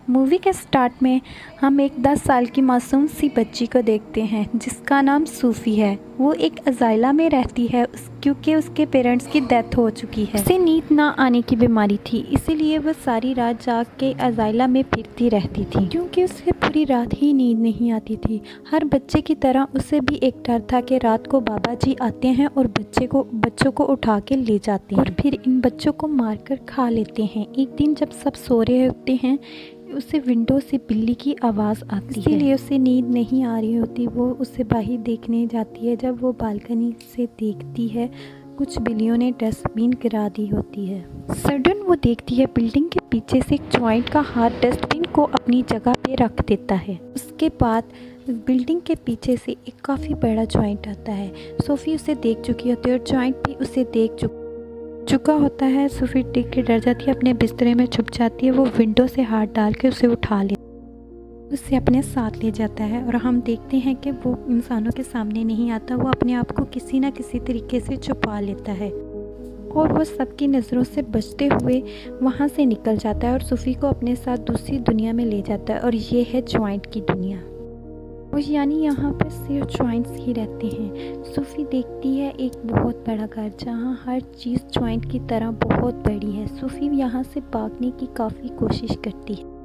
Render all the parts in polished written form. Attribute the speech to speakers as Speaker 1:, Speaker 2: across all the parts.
Speaker 1: Movie के start में हम एक 10 साल की मासूम सी बच्ची को देखते हैं जिसका नाम सूफ़ी है। वो एक अज़ाइला में रहती है क्योंकि उसके पेरेंट्स की डेथ हो चुकी है। उसे नींद ना आने की बीमारी थी, इसीलिए वो सारी रात जाग के अज़ाइला में फिरती रहती थी क्योंकि उसे पूरी रात ही नींद नहीं आती थी। हर बच्चे की तरह उसे भी एक डर था कि रात को बाबा जी आते हैं और बच्चों को उठा के ले जाते हैं और फिर इन बच्चों को मारकर खा लेते हैं। एक दिन जब सब सो रहे होते हैं, उसे विंडो से बिल्ली की आवाज़ आती है, इसीलिए उसे नींद नहीं आ रही होती। वो उसे बाहर देखने जाती है। जब वो बालकनी से देखती है, कुछ बिल्लियों ने डस्टबिन गिरा दी होती है। सडन वो देखती है बिल्डिंग के पीछे से एक जॉइंट का हाथ डस्टबिन को अपनी जगह पे रख देता है। उसके बाद बिल्डिंग के पीछे से एक काफ़ी बड़ा जॉइंट आता है। सोफ़ी उसे देख चुकी होती है और जॉइंट भी उसे देख चुका होता है। सूफ़ी देख के डर जाती है, अपने बिस्तरे में छुप जाती है। वो विंडो से हाथ डाल के उसे उठा ले, उसे अपने साथ ले जाता है और हम देखते हैं कि वो इंसानों के सामने नहीं आता। वो अपने आप को किसी न किसी तरीके से छुपा लेता है और वो सबकी नज़रों से बचते हुए वहाँ से निकल जाता है और सूफ़ी को अपने साथ दूसरी दुनिया में ले जाता है और ये है जॉइंट की दुनिया। और यानी यहाँ पर सिर्फ जॉइंट्स ही रहते हैं। सूफ़ी देखती है एक बहुत बड़ा घर जहाँ हर चीज़ जॉइंट की तरह बहुत बड़ी है। सूफ़ी यहाँ से भागने की काफ़ी कोशिश करती है,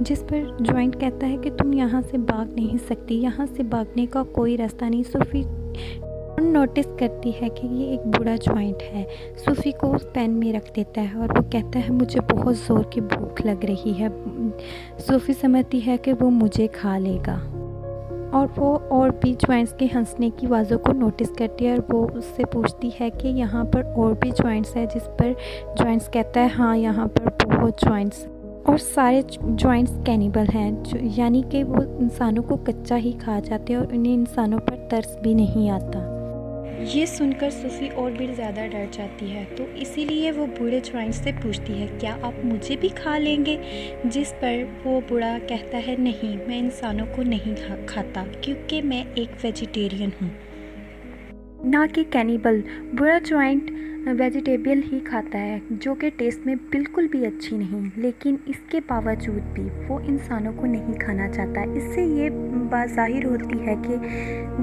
Speaker 1: जिस पर जॉइंट कहता है कि तुम यहाँ से भाग नहीं सकती, यहाँ से भागने का कोई रास्ता नहीं। सूफ़ी नोटिस करती है कि ये एक बूढ़ा जॉइंट है। सूफ़ी को उस पेन में रख देता है और वो कहता है मुझे बहुत ज़ोर की भूख लग रही है। सूफ़ी समझती है कि वो मुझे खा लेगा और वो और भी जॉइंट्स के हंसने की आवाज़ों को नोटिस करती है और वो उससे पूछती है कि यहाँ पर और भी जॉइंट्स है, जिस पर जॉइंट्स कहता है हाँ यहाँ पर बहुत जॉइंट्स और सारे जॉइंट्स कैनिबल हैं, यानी कि वो इंसानों को कच्चा ही खा जाते हैं और उन्हें इंसानों पर तरस भी नहीं आता। ये सुनकर सूफ़ी और भी ज़्यादा डर जाती है, तो इसीलिए वो बूढ़े जॉइंट से पूछती है क्या आप मुझे भी खा लेंगे, जिस पर वो बूढ़ा कहता है नहीं, मैं इंसानों को नहीं खाता क्योंकि मैं एक वेजिटेरियन हूँ, ना कि कैनिबल। बूढ़ा जॉइंट वेजिटेबल ही खाता है जो कि टेस्ट में बिल्कुल भी अच्छी नहीं, लेकिन इसके बावजूद भी वो इंसानों को नहीं खाना चाहता। इससे ये बात ज़ाहिर होती है कि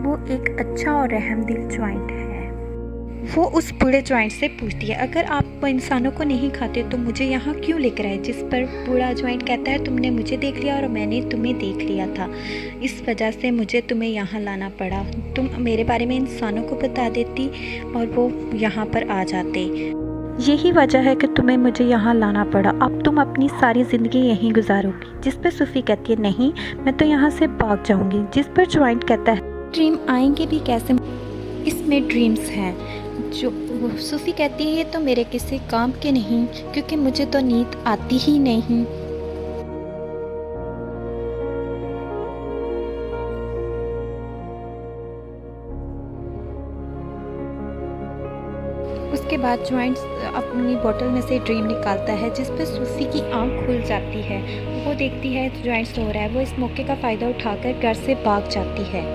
Speaker 1: वो एक अच्छा और रहमदिल जॉइंट है। वो उस बूढ़े जॉइंट से पूछती है अगर आप इंसानों को नहीं खाते तो मुझे यहाँ क्यों लेकर आए, जिस पर बूढ़ा जॉइंट कहता है तुमने मुझे देख लिया और मैंने तुम्हें देख लिया था, इस वजह से मुझे तुम्हें यहाँ लाना पड़ा। तुम मेरे बारे में इंसानों को बता देती और वो यहाँ पर आ जाते, यही वजह है कि तुम्हें मुझे यहाँ लाना पड़ा। अब तुम अपनी सारी ज़िंदगी यहीं गुजारोगी, जिस पर सूफ़ी कहती है नहीं, मैं तो यहाँ से भाग जाऊँगी, जिस पर जॉइंट कहता है ड्रीम आएंगे भी कैसे, इसमें ड्रीम्स हैं। जो सूफ़ी कहती है ये तो मेरे किसी काम के नहीं क्योंकि मुझे तो नींद आती ही नहीं। उसके बाद जॉइंट्स अपनी बोतल में से ड्रीम निकालता है, जिस पर सूफ़ी की आंख खुल जाती है। वो देखती है जॉइंट्स सो रहा है। वो इस मौके का फ़ायदा उठाकर घर से भाग जाती है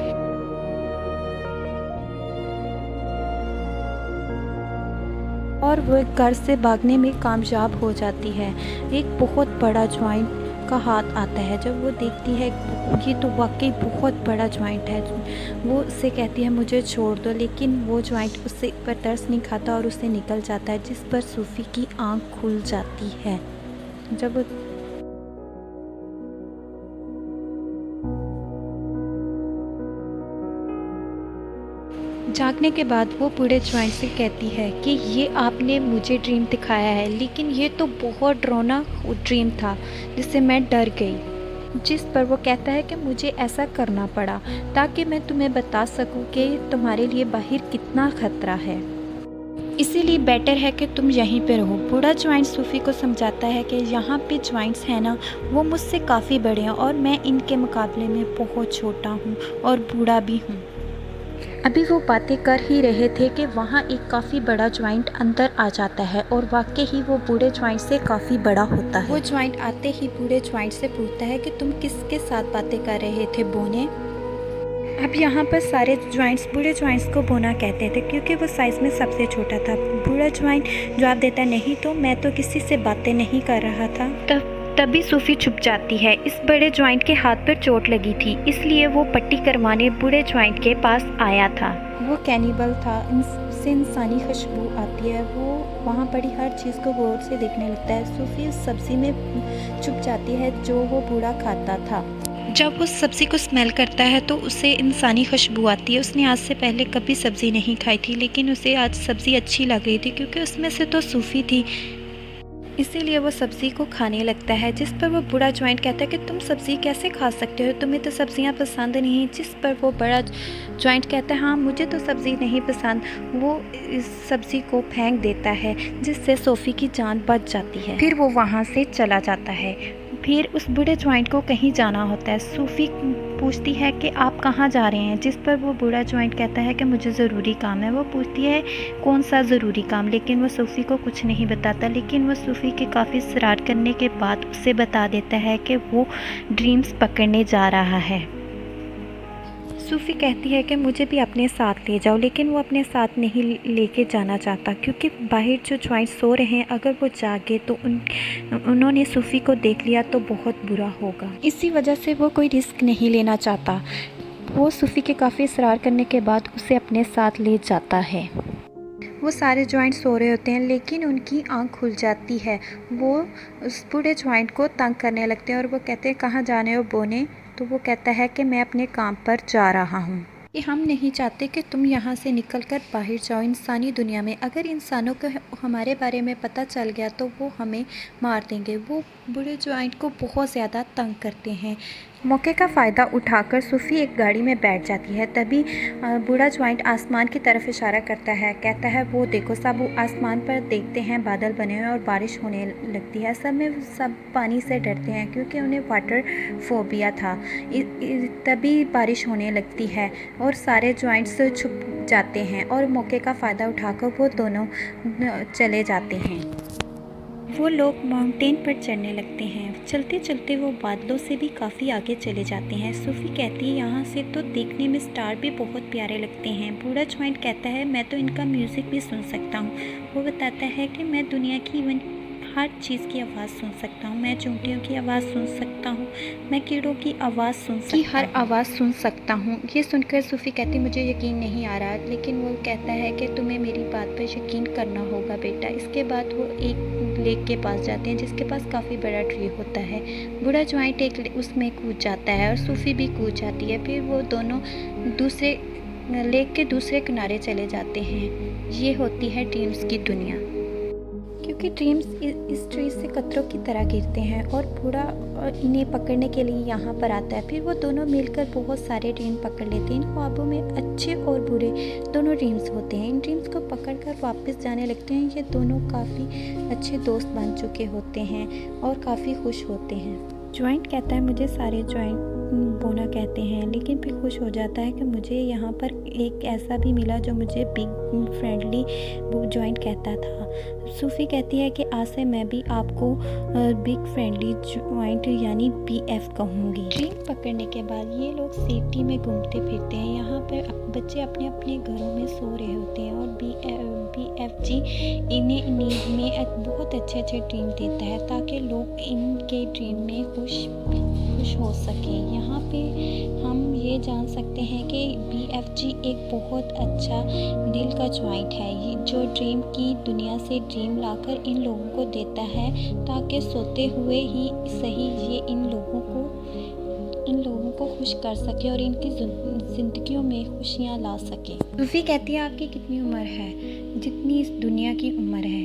Speaker 1: और वो घर से भागने में कामयाब हो जाती है। एक बहुत बड़ा जॉइंट का हाथ आता है। जब वो देखती है ये तो वाकई बहुत बड़ा जॉइंट है, वो उससे कहती है मुझे छोड़ दो, लेकिन वो जॉइंट उससे पर तरस नहीं खाता और उससे निकल जाता है, जिस पर सूफ़ी की आंख खुल जाती है। जब जागने के बाद वो बूढ़े जॉइंट से कहती है कि ये आपने मुझे ड्रीम दिखाया है, लेकिन ये तो बहुत डरावना ड्रीम था जिससे मैं डर गई, जिस पर वो कहता है कि मुझे ऐसा करना पड़ा ताकि मैं तुम्हें बता सकूं कि तुम्हारे लिए बाहर कितना ख़तरा है, इसीलिए बेटर है कि तुम यहीं पे रहो। बूढ़ा जॉइंट सूफ़ी को समझाता है कि यहाँ पे जॉइंट्स हैं ना, वो मुझसे काफ़ी बड़े हैं और मैं इनके मुकाबले में बहुत छोटा हूँ और बूढ़ा भी हूँ। अभी वो बातें कर ही रहे थे कि वहाँ एक काफ़ी बड़ा जॉइंट अंदर आ जाता है और वाकई ही वो बूढ़े जॉइंट से काफ़ी बड़ा होता है। वो जॉइंट आते ही बूढ़े जॉइंट से पूछता है कि तुम किसके साथ बातें कर रहे थे बोने। अब यहाँ पर सारे जॉइंट्स बूढ़े जॉइंट्स को बोना कहते थे क्योंकि वो साइज़ में सबसे छोटा था। बूढ़ा जॉइंट जवाब देता नहीं तो मैं तो किसी से बातें नहीं कर रहा था। तब तभी सूफी छुप जाती है। इस बड़े जॉइंट के हाथ पर चोट लगी थी, इसलिए वो पट्टी करवाने बूढ़े जॉइंट के पास आया था। वो कैनिबल था, उससे इंसानी खुशबू आती है। वो वहाँ पड़ी हर चीज़ को गौर से देखने लगता है। सूफी उस सब्ज़ी में छुप जाती है जो वो बूढ़ा खाता था। जब उस सब्ज़ी को स्मेल करता है तो उसे इंसानी खुशबू आती है। उसने आज से पहले कभी सब्ज़ी नहीं खाई थी, लेकिन उसे आज सब्ज़ी अच्छी लग रही थी क्योंकि उसमें से तो सूफी थी, इसीलिए वो सब्ज़ी को खाने लगता है। जिस पर वो बूढ़ा जॉइंट कहता है कि तुम सब्ज़ी कैसे खा सकते हो, तुम्हें तो सब्ज़ियाँ पसंद नहीं। जिस पर वो बड़ा जॉइंट कहता है हाँ मुझे तो सब्ज़ी नहीं पसंद। वो इस सब्ज़ी को फेंक देता है, जिससे सोफ़ी की जान बच जाती है। फिर वो वहाँ से चला जाता है। फिर उस बूढ़े जॉइंट को कहीं जाना होता है। सूफी पूछती है कि आप कहाँ जा रहे हैं, जिस पर वो बूढ़ा जॉइंट कहता है कि मुझे ज़रूरी काम है। वो पूछती है कौन सा ज़रूरी काम, लेकिन वो सूफी को कुछ नहीं बताता। लेकिन वो सूफी के काफ़ी शरारत करने के बाद उसे बता देता है कि वो ड्रीम्स पकड़ने जा रहा है। सूफी कहती है कि मुझे भी अपने साथ ले जाओ, लेकिन वो अपने साथ नहीं लेके जाना चाहता क्योंकि बाहर जो जॉइंट सो रहे हैं, अगर वो जागे तो उन्होंने सूफी को देख लिया तो बहुत बुरा होगा। इसी वजह से वो कोई रिस्क नहीं लेना चाहता। वो सूफी के काफ़ी इसरार करने के बाद उसे अपने साथ ले जाता है। वो सारे जॉइंट सो रहे होते हैं, लेकिन उनकी आंख खुल जाती है। वो उस बूढ़े जॉइंट को तंग करने लगते हैं और वो कहते हैं कहाँ जाने हो बोने। तो वो कहता है कि मैं अपने काम पर जा रहा हूँ, कि हम नहीं चाहते कि तुम यहाँ से निकलकर बाहर जाओ इंसानी दुनिया में। अगर इंसानों को हमारे बारे में पता चल गया तो वो हमें मार देंगे। वो बूढ़े जॉइंट को बहुत ज़्यादा तंग करते हैं। मौके का फ़ायदा उठाकर सूफी एक गाड़ी में बैठ जाती है। तभी बूढ़ा जॉइंट आसमान की तरफ इशारा करता है, कहता है वो देखो सब आसमान पर देखते हैं, बादल बने हुए और बारिश होने लगती है। सब पानी से डरते हैं क्योंकि उन्हें वाटर फोबिया था। तभी बारिश होने लगती है और सारे जॉइंट्स छुप जाते हैं और मौके का फ़ायदा उठाकर वो दोनों चले जाते हैं। वो लोग माउंटेन पर चढ़ने लगते हैं। चलते चलते वो बादलों से भी काफ़ी आगे चले जाते हैं। सूफी कहती है यहाँ से तो देखने में स्टार भी बहुत प्यारे लगते हैं। बूढ़ा जॉइंट कहता है मैं तो इनका म्यूज़िक भी सुन सकता हूँ। वो बताता है कि मैं दुनिया की इवन हर चीज़ की आवाज़ सुन सकता हूँ। मैं चूंटियों की आवाज़ सुन सकता हूँ, मैं कीड़ों की आवाज़ सुन सकता हूँ, हर आवाज़ सुन सकता हूँ। ये सुनकर सूफी कहती मुझे यकीन नहीं आ रहा, लेकिन वो कहता है कि तुम्हें मेरी बात पर यकीन करना होगा बेटा। इसके बाद वो एक लेक के पास जाते हैं जिसके पास काफ़ी बड़ा ट्री होता है। बूढ़ा जॉइंट एक उसमें कूद जाता है और सूफी भी कूद जाती है। फिर वो दोनों दूसरे लेक के दूसरे किनारे चले जाते हैं। ये होती है ड्रीम्स की दुनिया, क्योंकि ड्रीम्स इस ट्री से कतरों की तरह गिरते हैं और बूढ़ा इन्हें पकड़ने के लिए यहाँ पर आता है। फिर वो दोनों मिलकर बहुत सारे ड्रीम पकड़ लेते हैं। इन ख्वाबों में अच्छे और बुरे दोनों ड्रीम्स होते हैं। इन ड्रीम्स को पकड़कर वापस जाने लगते हैं। ये दोनों काफ़ी अच्छे दोस्त बन चुके होते हैं और काफ़ी खुश होते हैं। जॉइंट कहता है मुझे सारे जॉइंट बोना कहते हैं, लेकिन फिर खुश हो जाता है कि मुझे यहाँ पर एक ऐसा भी मिला जो मुझे बिग फ्रेंडली जॉइंट कहता था। सूफी कहती है कि आज से मैं भी आपको बिग फ्रेंडली जॉइंट यानी BF कहूँगी। ड्रीम पकड़ने के बाद ये लोग सिटी में घूमते फिरते हैं। यहाँ पर बच्चे अपने अपने घरों में सो रहे होते हैं और BFG इन्हें नींद में बहुत अच्छे अच्छे ड्रीम देता है ताकि लोग इनके ड्रीम में खुश हो सकें। यहाँ पे हम ये जान सकते हैं कि BFG एक बहुत अच्छा दिल का जॉइंट है, ये जो ड्रीम की दुनिया से ड्रीम लाकर इन लोगों को देता है ताकि सोते हुए ही सही ये इन लोगों को खुश कर सके और इनकी ज़िंदगियों में खुशियाँ ला सके। सूफी कहती है आपकी कितनी उम्र है? जितनी इस दुनिया की उम्र है,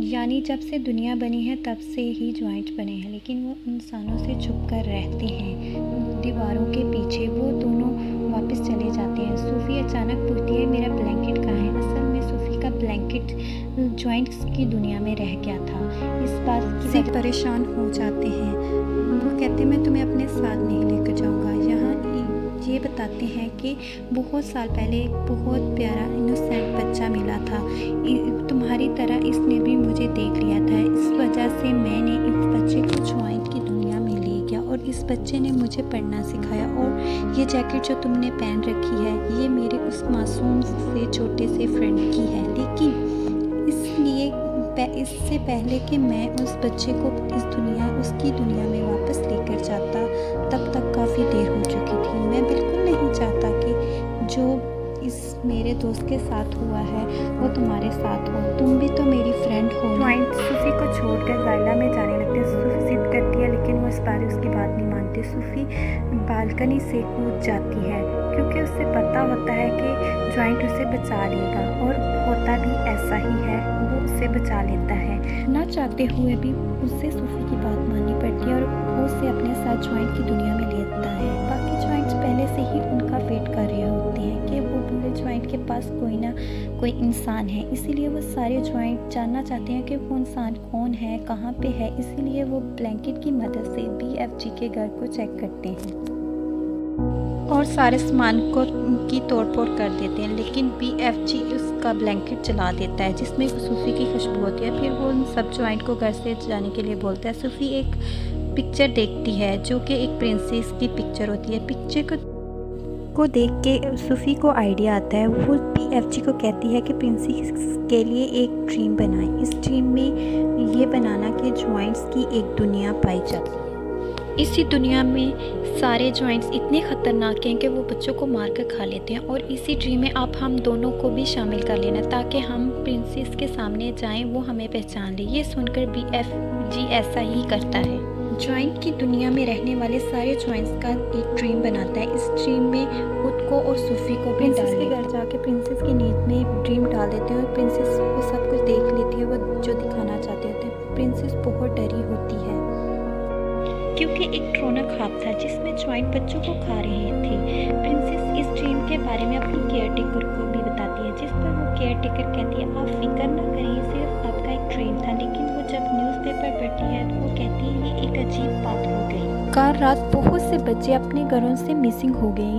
Speaker 1: यानी जब से दुनिया बनी है तब से ही जॉइंट बने हैं, लेकिन वो इंसानों से छुप कर रहते हैं दीवारों के पीछे। वो दोनों वापस चले जाते हैं। सूफी अचानक पूछती है मेरा ब्लैंकेट कहाँ है? असल में सूफी का ब्लैंकेट जॉइंट्स की दुनिया में रह गया था। इस बात से परेशान हो जाते हैं। वो कहते हैं मैं तुम्हें अपने साथ नहीं लेकर जाऊँगा। यहाँ ये बताते हैं कि बहुत साल पहले एक बहुत प्यारा इनोसेंट बच्चा मिला था। तुम्हारी तरह इसने भी मुझे देख लिया था। इस वजह से मैंने इस बच्चे को जॉइंट की दुनिया में ले गया और इस बच्चे ने मुझे पढ़ना सिखाया। और ये जैकेट जो तुमने पहन रखी है ये मेरे उस मासूम से छोटे से फ्रेंड की है, लेकिन इसलिए इससे पहले कि मैं उस बच्चे को उसकी दुनिया में वापस लेकर जाता, तब तक काफ़ी देर हो चुकी थी। मैं बिल्कुल नहीं चाहता कि जो इस मेरे दोस्त के साथ हुआ है वो तुम्हारे साथ हो। तुम भी तो मेरी फ्रेंड हो। ज्वाइंट सूफी को छोड़कर जाइला में जाने लगते हैं। सूफी जिद करती है लेकिन वो इस बार उसकी बात नहीं मानती। सूफी बालकनी से कूद जाती है क्योंकि उसे पता होता है कि ज्वाइंट उसे बचा लेगा, और होता भी ऐसा ही है, वो उसे बचा लेता है। ना चाहते हुए भी उससे सूफी की बात माननी पड़ती है और वो उसे अपने साथ ज्वाइंट की दुनिया में ले जाता है। बाकी ज्वाइंट्स पहले से ही उनका वेट कर रहे होते हैं कि वो पूरे ज्वाइंट के पास कोई ना कोई इंसान है, इसीलिए वो सारे ज्वाइंट जानना चाहते हैं कि वो इंसान कौन है, कहाँ पे है। इसीलिए वो ब्लैंकेट की मदद से BFG के घर को चेक करते हैं और सारे सामान की तोड़-फोड़ कर देते हैं, लेकिन BFG उसका ब्लैंकेट जला देता है जिसमें सूफी की खुशबू होती है। फिर वो उन सब ज्वाइंट को घर से जाने के लिए बोलता है। सूफी एक पिक्चर देखती है जो कि एक प्रिंसेस की पिक्चर होती है। पिक्चर को देख के सूफी को आइडिया आता है। वो BFG को कहती है कि प्रिंसेस के लिए एक ड्रीम बनाए। इस ड्रीम में ये बनाना कि ज्वाइंट्स की एक दुनिया पाई जाती है। इसी दुनिया में सारे ज्वाइंट्स इतने ख़तरनाक हैं कि वो बच्चों को मार कर खा लेते हैं, और इसी ड्रीम में आप हम दोनों को भी शामिल कर लेना ताकि हम प्रिंसेस के सामने जाएं, वो हमें पहचान ले। ये सुनकर BFG ऐसा ही करता है। ज्वाइंट की दुनिया में रहने वाले सारे ज्वाइंट्स का एक ड्रीम बनाता है। इस ड्रीम में खुद को और सूफी को प्रिंसेस के घर जाके प्रिंसेस की नींद में ड्रीम डाल देते हैं और प्रिंसेस वो सब कुछ देख लेती है, वो जो दिखाना चाहते होते हैं। प्रिंसेस बहुत डरी होती है क्योंकि एक डरावना ख्वाब था जिसमें ज्वाइंट बच्चों को खा रहे थे। प्रिंसेस इस ड्रीम के बारे में अपनी केयरटेकर को भी बताती है, जिस पर वो केयरटेकर कहती है आप फिक्र ना करिए, सिर्फ आपका एक ड्रीम था। लेकिन वो जब न्यूज़पेपर पढ़ती है तो वो कहती है ये एक अजीब बात हो गई। कल रात बहुत से बच्चे अपने घरों से मिसिंग हो गए।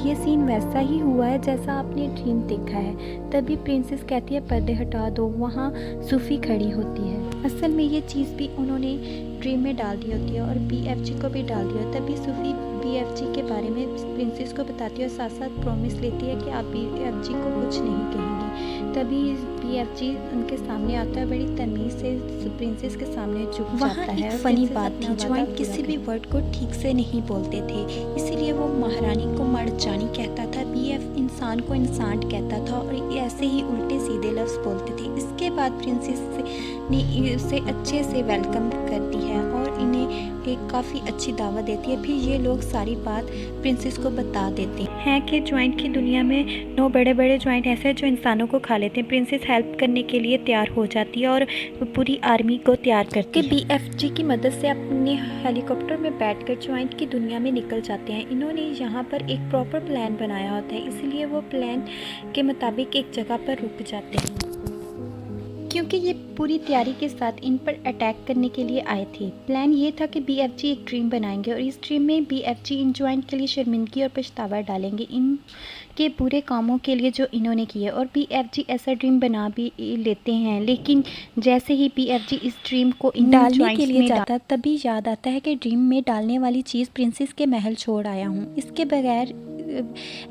Speaker 1: ये सीन वैसा ही हुआ है जैसा आपने ड्रीम देखा है। तभी प्रिंसेस कहती है पर्दे हटा दो। वहाँ सूफी खड़ी होती है। असल में ये चीज़ भी उन्होंने ड्रीम में डाल दी होती है और BFG को भी डाल दिया। तभी सूफी BFG के बारे में प्रिंसेस को बताती है और साथ साथ प्रॉमिस लेती है कि आप BFG को कुछ नहीं कहेंगे। तभी BFG उनके सामने आता है, बड़ी तमीज़ से प्रिंसेस के सामने झुक जाता है। और फनी बात थी, ज्वाइंट किसी भी वर्ड को ठीक से नहीं बोलते थे, इसीलिए वो महारानी को मर्जानी कहता था, BF इंसान को इंसान कहता था, और ऐसे ही उल्टे सीधे लफ्ज़ बोलते थे। इसके बाद प्रिंसेस ने उसे अच्छे से वेलकम करती है और इन्हें एक काफ़ी अच्छी दावत देती है। फिर ये लोग सारी बात प्रिंसेस को बता देते हैं कि ज्वाइंट की दुनिया में 9 बड़े बड़े ज्वाइंट ऐसे हैं जो इंसानों को खा लेते हैं। प्रिंसेस हेल्प करने के लिए तैयार हो जाती है और पूरी आर्मी को तैयार करती है। BFG की मदद से अपने हेलीकॉप्टर में बैठकर ज्वाइंट की दुनिया में निकल जाते हैं। इन्होंने यहाँ पर एक प्रॉपर प्लान बनाया होता है, इसलिए वो प्लान के मुताबिक एक जगह पर रुक जाते हैं क्योंकि ये पूरी तैयारी के साथ इन पर अटैक करने के लिए आए थे। प्लान ये था कि BFG एक ड्रीम बनाएंगे और इस ड्रीम में BFG इन ज्वाइंट के लिए शर्मिंदगी और पछतावा डालेंगे इनके बुरे कामों के लिए जो इन्होंने किए। और BFG ऐसा ड्रीम बना भी लेते हैं, लेकिन जैसे ही BFG इस ड्रीम को डालने के लिए जाता तभी याद आता है कि ड्रीम में डालने वाली चीज़ प्रिंसेस के महल छोड़ आया हूँ। इसके बगैर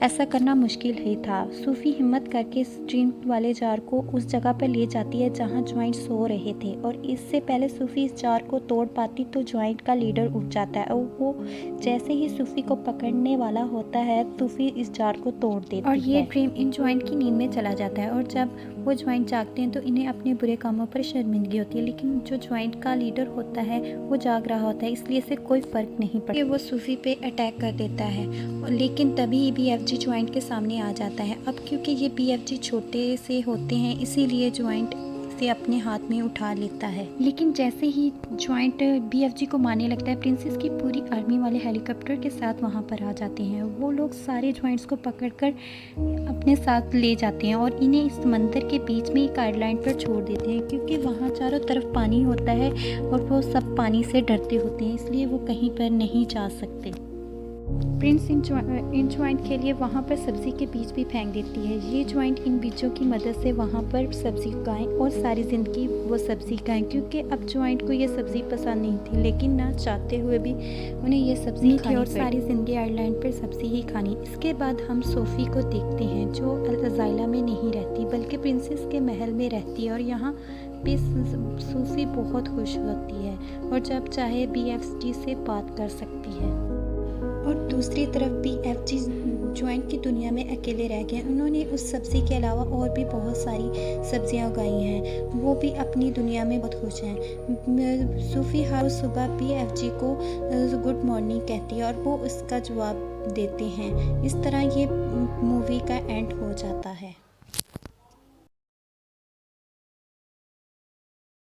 Speaker 1: ऐसा करना मुश्किल ही था। सूफी हिम्मत करके इस ड्रीम वाले जार को उस जगह पर ले जाती है जहाँ ज्वाइंट सो रहे थे, और इससे पहले सूफी इस जार को तोड़ पाती तो ज्वाइंट का लीडर उठ जाता है और वो जैसे ही सूफी को पकड़ने वाला होता है सूफी इस जार को तोड़ देती है और ये ड्रीम इन ज्वाइंट की नींद में चला जाता है। और जब वो ज्वाइंट जागते हैं तो इन्हें अपने बुरे कामों पर शर्मिंदगी होती है, लेकिन जो ज्वाइंट का लीडर होता है वो जाग रहा होता है, इसलिए इसे कोई फ़र्क नहीं पड़ता। वो सूफी पे अटैक कर देता है, लेकिन तभी BFG ज्वाइंट के सामने आ जाता है। अब क्योंकि ये BFG छोटे से होते हैं इसीलिए ज्वाइंट से अपने हाथ में उठा लेता है, लेकिन जैसे ही ज्वाइंट BFG को मारने लगता है प्रिंसेस की पूरी आर्मी वाले हेलीकॉप्टर के साथ वहाँ पर आ जाते हैं। वो लोग सारे ज्वाइंट्स को पकड़कर अपने साथ ले जाते हैं और इन्हें इस समंदर के बीच में एक आइलैंड पर छोड़ देते हैं क्योंकि वहाँ चारों तरफ पानी होता है और वो सब पानी से डरते होते हैं, इसलिए वो कहीं पर नहीं जा सकते। प्रिंस इन ज्वाइंट के लिए वहाँ पर सब्ज़ी के बीज भी फेंक देती है। ये ज्वाइंट इन बीजों की मदद से वहाँ पर सब्ज़ी उगाएं और सारी ज़िंदगी वो सब्ज़ी खाएं, क्योंकि अब ज्वाइंट को ये सब्ज़ी पसंद नहीं थी, लेकिन ना चाहते हुए भी उन्हें ये सब्ज़ी खानी और सारी ज़िंदगी आइलैंड पर सब्ज़ी ही खानी। इसके बाद हम सोफ़ी को देखते हैं जो अज़ाइला में नहीं रहती बल्कि प्रिंसेस के महल में रहती है और यहाँ पे सूफी बहुत खुश होती है और जब चाहे BFG से बात कर सकती है। और दूसरी तरफ BFG ज्वाइन की दुनिया में अकेले रह गए। उन्होंने उस सब्ज़ी के अलावा और भी बहुत सारी सब्ज़ियां उगाई हैं। वो भी अपनी दुनिया में बहुत खुश हैं। सूफ़ी हर सुबह BFG को गुड मॉर्निंग कहती है और वो उसका जवाब देते हैं। इस तरह ये मूवी का एंड हो जाता है।